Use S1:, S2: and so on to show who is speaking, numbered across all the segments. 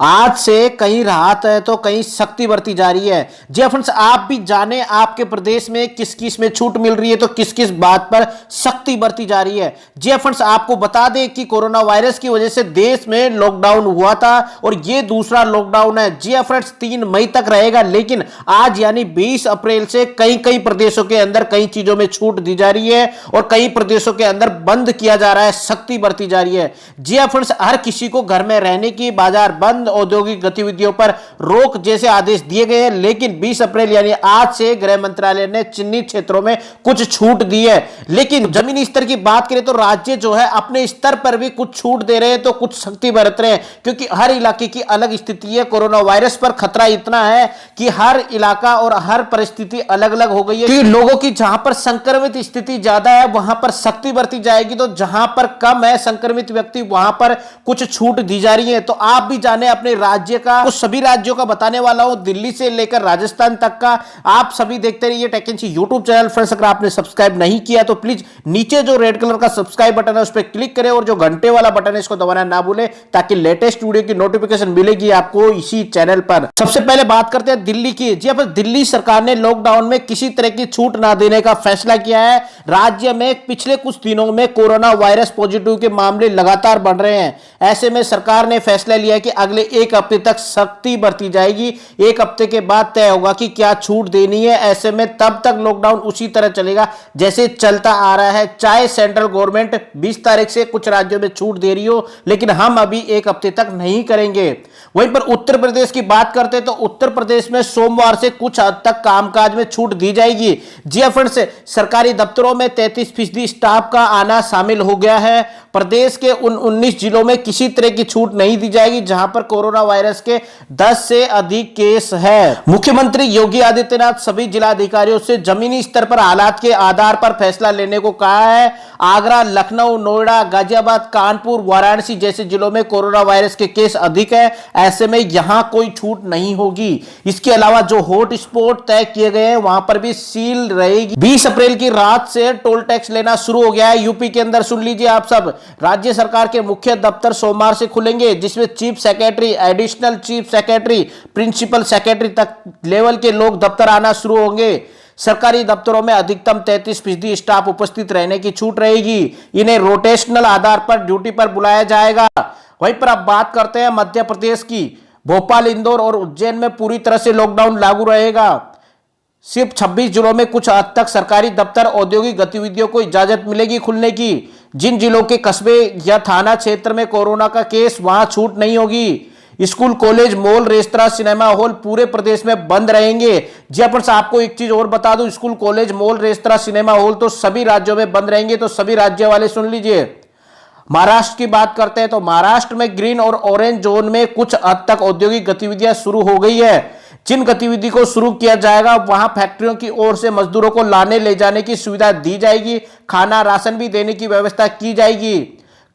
S1: आज से कहीं राहत है तो कहीं सख्ती बरती जा रही है। जी फ्रेंड्स, आप भी जाने आपके प्रदेश में किस किस में छूट मिल रही है तो किस किस बात पर सख्ती बरती जा रही है। जी फ्रेंड्स, आपको बता दें कि कोरोना वायरस की वजह से देश में लॉकडाउन हुआ था और ये दूसरा लॉकडाउन है। जी फ्रेंड्स, 3 मई तक रहेगा, लेकिन आज यानी 20 अप्रैल से कई कई प्रदेशों के अंदर कई चीजों में छूट दी जा रही है और कई प्रदेशों के अंदर बंद किया जा रहा है, सख्ती बरती जा रही है। जी फ्रेंड्स, हर किसी को घर में रहने की, बाजार बंद, औद्योगिक गतिविधियों पर रोक जैसे आदेश दिए गए हैं, लेकिन 20 अप्रैल यानी आज से गृह मंत्रालय ने चिन्हित क्षेत्रों में कुछ छूट दी है। लेकिन जमीनी स्तर की बात करें तो राज्य जो है अपने स्तर पर भी कुछ छूट दे रहे हैं तो कुछ सख्ती बरत रहे हैं, क्योंकि हर इलाके की अलग स्थिति है। कोरोना वायरस पर खतरा इतना है कि हर इलाका और हर परिस्थिति अलग अलग हो गई है कि लोगों की जहां पर संक्रमित स्थिति ज्यादा है वहां पर सख्ती बरती जाएगी, तो जहां पर कम है संक्रमित व्यक्ति वहां पर कुछ छूट दी जा रही है। तो आप भी जाने अपने राज्य का, तो सभी राज्यों का बताने वाला हूं, दिल्ली से लेकर राजस्थान तक का। आप सभी देखते रहिए टेकेंसी यूट्यूब चैनल। फ्रेंड्स, अगर आपने सब्सक्राइब नहीं किया तो प्लीज नीचे जो रेड कलर का सब्सक्राइब बटन है उस पर क्लिक करें और जो घंटे वाला बटन है इसको दबाना ना भूलें, ताकि लेटेस्ट वीडियो की नोटिफिकेशन मिलेगी आपको इसी चैनल पर। सबसे पहले बात करते हैं दिल्ली की। जी अब दिल्ली सरकार ने लॉकडाउन में किसी तरह की छूट ना देने का फैसला किया है। राज्य में पिछले कुछ दिनों में कोरोना वायरस पॉजिटिव के मामले लगातार बढ़ रहे हैं। ऐसे में सरकार ने फैसला लिया कि अगले 1 हफ्ते तक सख्ती बरती जाएगी। 1 हफ्ते के बाद तय होगा कि क्या छूट देनी है। ऐसे में तब तक लॉकडाउन उसी तरह चलेगा जैसे चलता आ रहा है, चाहे सेंट्रल गवर्नमेंट 20 तारीख से कुछ राज्यों में छूट दे रही हो, लेकिन हम अभी 1 हफ्ते तक नहीं करेंगे। वहीं पर उत्तर प्रदेश की बात करते हैं तो उत्तर प्रदेश में सोमवार से कुछ हद तक कामकाज में छूट दी जाएगी। जी फ्रेंड्स, सरकारी दफ्तरों में 33% स्टाफ का आना शामिल हो गया है। प्रदेश के उन 19 जिलों में किसी तरह की छूट नहीं दी जाएगी जहां पर कोरोना वायरस के 10 से अधिक केस है। मुख्यमंत्री योगी आदित्यनाथ सभी जिलाधिकारियों से जमीनी स्तर पर हालात के आधार पर फैसला लेने को कहा है। आगरा, लखनऊ, नोएडा, गाजियाबाद, कानपुर, वाराणसी जैसे जिलों में कोरोना वायरस के केस अधिक है। ऐसे में यहां कोई छूट नहीं होगी। इसके अलावा जो हॉट स्पॉट तय किए गए हैं वहां पर भी सील रहेगी। 20 अप्रैल की रात से टोल टैक्स लेना शुरू हो गया है यूपी के अंदर। सुन लीजिए आप सब, राज्य सरकार के मुख्य दफ्तर सोमवार से खुलेंगे, जिसमें chief secretary, additional chief secretary, principal secretary तक लेवल के लोग दफ्तर आना शुरू होंगे। सरकारी दफ्तरों में अधिकतम 33% स्टाफ उपस्थित रहने की छूट रहेगी। इन्हें रोटेशनल आधार पर ड्यूटी पर बुलाया जाएगा। वहीं पर अब बात करते हैं मध्य प्रदेश की। भोपाल, इंदौर और उज्जैन में पूरी तरह से लॉकडाउन लागू रहेगा। सिर्फ 26 जिलों में कुछ हद तक सरकारी दफ्तर, औद्योगिक गतिविधियों को इजाजत मिलेगी खुलने की। जिन जिलों के कस्बे या थाना क्षेत्र में कोरोना का केस, वहां छूट नहीं होगी। School, college, mall, restaurant, cinema hall पूरे प्रदेश में बंद रहेंगे। जी अपन आपको एक चीज और बता दूं, school, college, mall, restaurant, cinema hall तो सभी राज्यों में बंद रहेंगे। तो सभी राज्य वाले सुन लीजिए। महाराष्ट्र की बात करते हैं तो महाराष्ट्र में ग्रीन और ऑरेंज जोन में कुछ हद तक औद्योगिक गतिविधियां शुरू हो गई है। जिन गतिविधि को शुरू किया जाएगा वहां फैक्ट्रियों की ओर से मजदूरों को लाने ले जाने की सुविधा दी जाएगी। खाना, राशन भी देने की व्यवस्था की जाएगी।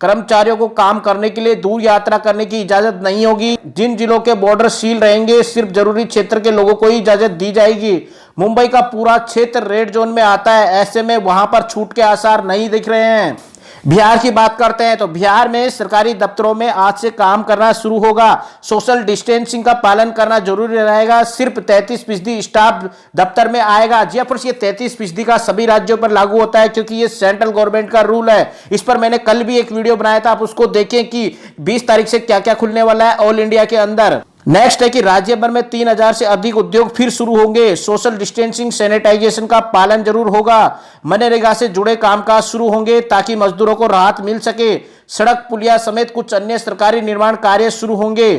S1: कर्मचारियों को काम करने के लिए दूर यात्रा करने की इजाजत नहीं होगी। जिन जिलों के बॉर्डर सील रहेंगे, सिर्फ जरूरी क्षेत्र के लोगों को ही इजाजत दी जाएगी। मुंबई का पूरा क्षेत्र रेड जोन में आता है। ऐसे में वहां पर छूट के आसार नहीं दिख रहे हैं। बिहार की बात करते हैं तो बिहार में सरकारी दफ्तरों में आज से काम करना शुरू होगा। सोशल डिस्टेंसिंग का पालन करना जरूरी रहेगा। सिर्फ 33% स्टाफ दफ्तर में आएगा। जी फिर ये 33% का सभी राज्यों पर लागू होता है, क्योंकि ये सेंट्रल गवर्नमेंट का रूल है। इस पर मैंने कल भी एक वीडियो बनाया था, आप उसको देखें कि 20 तारीख से क्या क्या खुलने वाला है ऑल इंडिया के अंदर। नेक्स्ट है कि राज्य भर में 3000 से अधिक उद्योग फिर शुरू होंगे। सोशल डिस्टेंसिंग, सैनिटाइजेशन का पालन जरूर होगा। मनरेगा से जुड़े कामकाज शुरू होंगे ताकि मजदूरों को राहत मिल सके। सड़क, पुलिया समेत कुछ अन्य सरकारी निर्माण कार्य शुरू होंगे।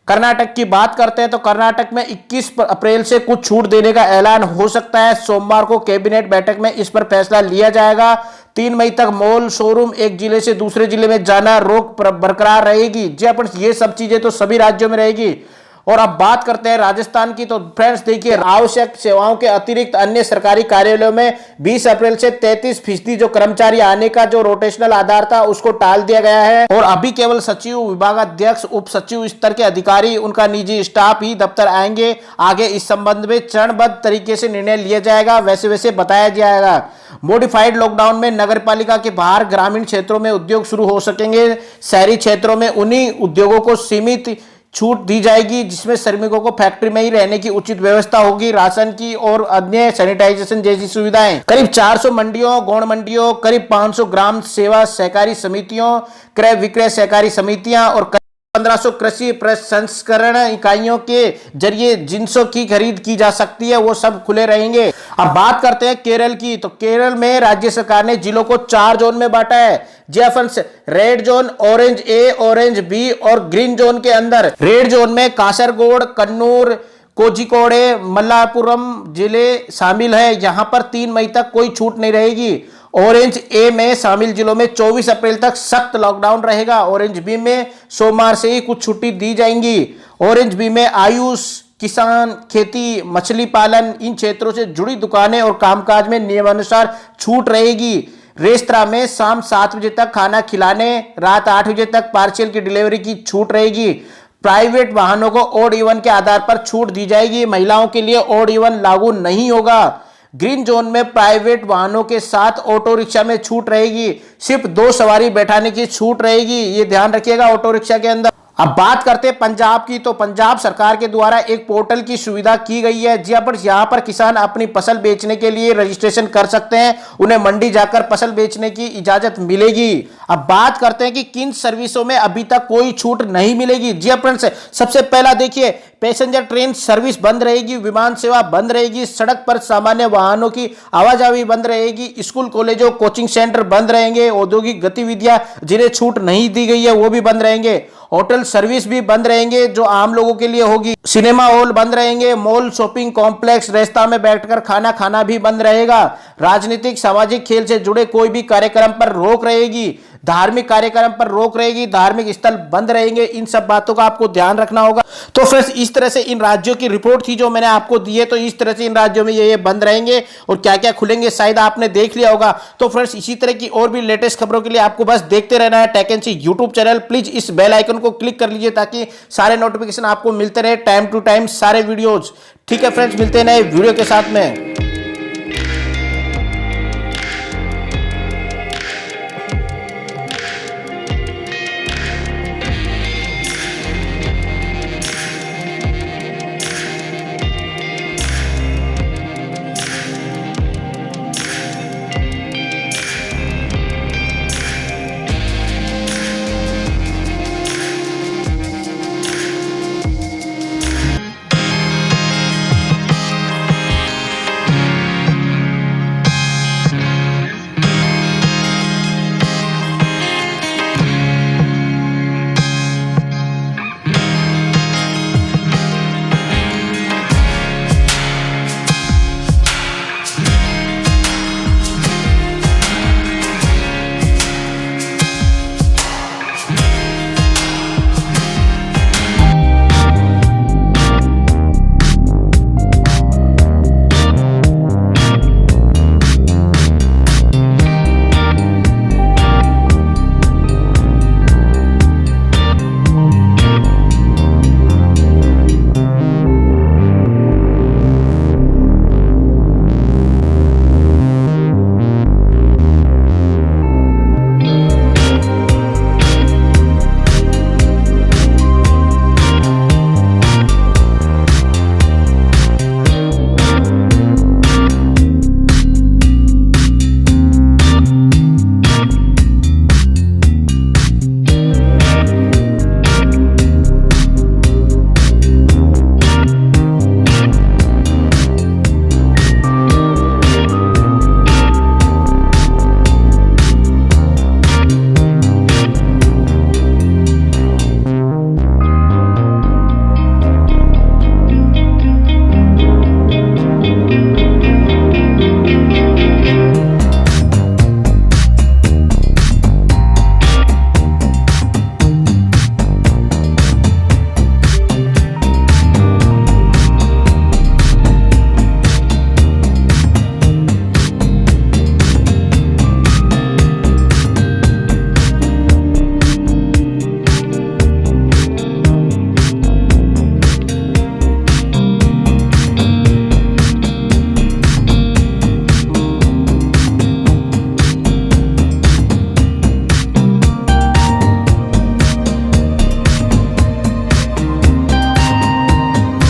S1: कर्नाटक की बात करते हैं तो कर्नाटक में 21 अप्रैल से कुछ छूट देने का ऐलान हो सकता है। सोमवार को कैबिनेट बैठक में इस पर फैसला लिया जाएगा। 3 मई तक मॉल, शोरूम, एक जिले से दूसरे जिले में जाना रोक बरकरार रहेगी। जी अपन ये सब चीजें तो सभी राज्यों में रहेगी। और अब बात करते हैं राजस्थान की। तो फ्रेंड्स देखिए, आवश्यक सेवाओं के अतिरिक्त अन्य सरकारी कार्यालयों में 20 अप्रैल से 33% जो कर्मचारी आने का जो रोटेशनल आधार था उसको टाल दिया गया है। और अभी केवल सचिव, विभागाध्यक्ष, उप सचिव स्तर के अधिकारी, उनका निजी स्टाफ ही दफ्तर आएंगे। आगे इस संबंध में चरणबद्ध तरीके से निर्णय लिया जाएगा, वैसे वैसे बताया जाएगा। मॉडिफाइड लॉकडाउन में नगरपालिका के बाहर ग्रामीण क्षेत्रों में उद्योग शुरू हो सकेंगे। शहरी क्षेत्रों में उन्हीं उद्योगों को सीमित छूट दी जाएगी, जिसमें श्रमिकों को फैक्ट्री में ही रहने की उचित व्यवस्था होगी, राशन की और अन्य सैनिटाइजेशन जैसी सुविधाएं। करीब 400 मंडियों, गौण मंडियों, करीब 500 ग्राम सेवा सहकारी समितियों, क्रय विक्रय सहकारी समितियां और 1500 कृषि प्रसंस्करण इकाइयों के जरिए जिंसों की खरीद की जा सकती है, वो सब खुले रहेंगे। अब बात करते हैं केरल की। तो केरल में राज्य सरकार ने जिलों को 4 जोन में बांटा है। जी फ्रेंड्स, रेड जोन, ऑरेंज ए, ऑरेंज बी और ग्रीन जोन के अंदर रेड जोन में कासरगोड, कन्नूर, कोझिकोडे, मल्लापुरम जिले शामिल है। यहां पर 3 मई तक कोई छूट नहीं रहेगी। ऑरेंज ए में शामिल जिलों में 24 अप्रैल तक सख्त लॉकडाउन रहेगा। ऑरेंज बी में सोमवार से ही कुछ छुट्टी दी जाएंगी। ऑरेंज बी में आयुष, किसान, खेती, मछली पालन, इन क्षेत्रों से जुड़ी दुकानें और कामकाज में नियमानुसार छूट रहेगी। रेस्तरां में शाम 7 बजे तक खाना खिलाने, रात 8 बजे तक पार्सल की डिलीवरी की छूट रहेगी। प्राइवेट वाहनों को ऑड इवन के आधार पर छूट दी जाएगी। महिलाओं के लिए ऑड इवन लागू नहीं होगा। ग्रीन जोन में प्राइवेट वाहनों के साथ ऑटो रिक्शा में छूट रहेगी। सिर्फ 2 सवारी बैठाने की छूट रहेगी, ये ध्यान रखिएगा ऑटो रिक्शा के अंदर। अब बात करते हैं पंजाब की। तो पंजाब सरकार के द्वारा एक पोर्टल की सुविधा की गई है, जहां पर किसान अपनी फसल बेचने के लिए रजिस्ट्रेशन कर सकते हैं। उन्हें मंडी जाकर फसल बेचने की इजाजत मिलेगी। अब बात करते हैं कि किन सर्विसों में अभी तक कोई छूट नहीं मिलेगी। जी फ्रेंड्स, सबसे पहला देखिए, पैसेंजर ट्रेन सर्विस बंद रहेगी, विमान सेवा बंद रहेगी, सड़क पर सामान्य वाहनों की आवाजाही बंद रहेगी, स्कूल, कॉलेजों, कोचिंग सेंटर बंद रहेंगे, औद्योगिक गतिविधियां जिन्हें छूट नहीं दी गई है वो भी बंद रहेंगे, होटल सर्विस भी बंद रहेंगे जो आम लोगों के लिए होगी, सिनेमा हॉल बंद रहेंगे, मॉल, शॉपिंग कॉम्प्लेक्स, रेस्तरां में बैठकर खाना खाना भी बंद रहेगा। राजनीतिक, सामाजिक, खेल से जुड़े कोई भी कार्यक्रम पर रोक रहेगी। धार्मिक कार्यक्रम पर रोक रहेगी। धार्मिक स्थल बंद रहेंगे। इन सब बातों का आपको ध्यान रखना होगा। तो फ्रेंड्स, इस तरह से इन राज्यों की रिपोर्ट थी जो मैंने आपको दी है। तो इस तरह से इन राज्यों में ये बंद रहेंगे और क्या क्या खुलेंगे शायद आपने देख लिया होगा। तो फ्रेंड्स, इसी तरह की और भी लेटेस्ट खबरों के लिए आपको बस देखते रहना है tech NC YouTube channel. Please इस बेल आइकन को क्लिक कर लीजिए ताकि सारे नोटिफिकेशन आपको मिलते रहे टाइम टू टाइम, सारे वीडियोज। ठीक है फ्रेंड्स, मिलते हैं नए वीडियो के साथ में।